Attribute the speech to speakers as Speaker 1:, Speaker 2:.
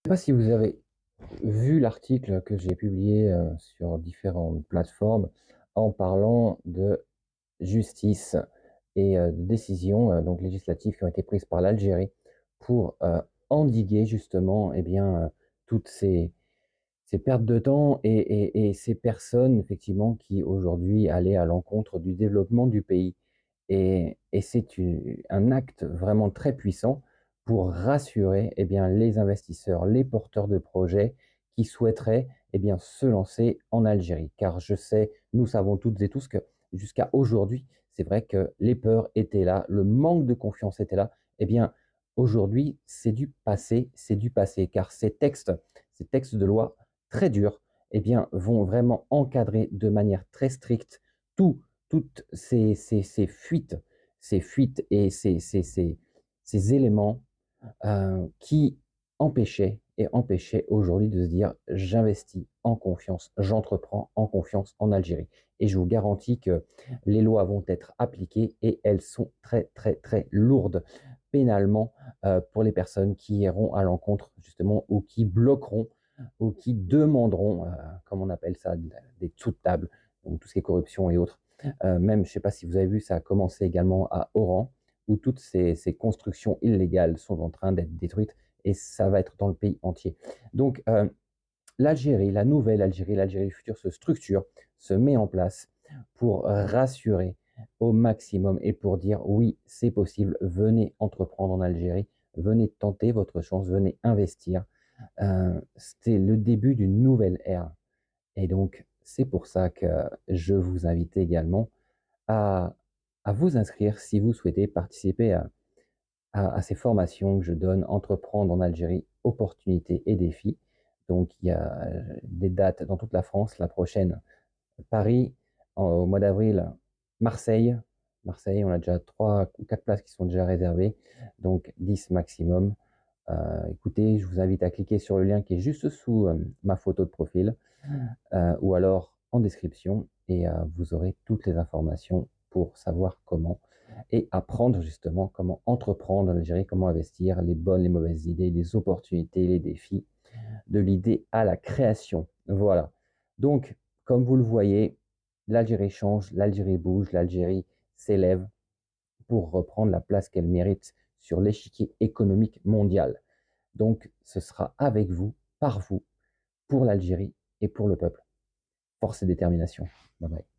Speaker 1: sais pas si vous avez vu l'article que j'ai publié sur différentes plateformes en parlant de justice et de décisions donc législatives qui ont été prises par l'Algérie pour endiguer justement toutes ces pertes de temps et ces personnes effectivement qui aujourd'hui allaient à l'encontre du développement du pays. Et c'est un acte vraiment très puissant pour rassurer les investisseurs, les porteurs de projets qui souhaiteraient se lancer en Algérie. Car je sais, nous savons toutes et tous que jusqu'à aujourd'hui, c'est vrai que les peurs étaient là, le manque de confiance était là. Eh bien, aujourd'hui, c'est du passé, car ces textes de loi très durs, vont vraiment encadrer de manière très stricte tout toutes ces fuites et ces éléments qui empêchaient aujourd'hui de se dire j'investis en confiance, j'entreprends en confiance en Algérie. Et je vous garantis que les lois vont être appliquées et elles sont très très très lourdes pénalement pour les personnes qui iront à l'encontre justement ou qui bloqueront ou qui demanderont, comme on appelle ça, des dessous de table, donc tout ce qui est corruption et autres. Même, je ne sais pas si vous avez vu, ça a commencé également à Oran, où toutes ces constructions illégales sont en train d'être détruites, et ça va être dans le pays entier. Donc, l'Algérie, la nouvelle Algérie, l'Algérie future se structure, se met en place pour rassurer au maximum et pour dire oui, c'est possible, venez entreprendre en Algérie, venez tenter votre chance, venez investir. C'était le début d'une nouvelle ère. Et donc, c'est pour ça que je vous invite également à, à vous inscrire si vous souhaitez participer à ces formations que je donne, Entreprendre en Algérie, opportunités et défis. Donc, il y a des dates dans toute la France. La prochaine, Paris, au mois d'avril, Marseille. Marseille, on a déjà 3 ou 4 places qui sont déjà réservées, donc 10 maximum. Écoutez, je vous invite à cliquer sur le lien qui est juste sous ma photo de profil ou alors en description et vous aurez toutes les informations pour savoir comment et apprendre justement comment entreprendre en Algérie, comment investir, les bonnes, les mauvaises idées, les opportunités, les défis, de l'idée à la création. Voilà. Donc, comme vous le voyez, l'Algérie change, l'Algérie bouge, l'Algérie s'élève pour reprendre la place qu'elle mérite sur l'échiquier économique mondial. Donc, ce sera avec vous, par vous, pour l'Algérie et pour le peuple. Force et détermination. Bye bye.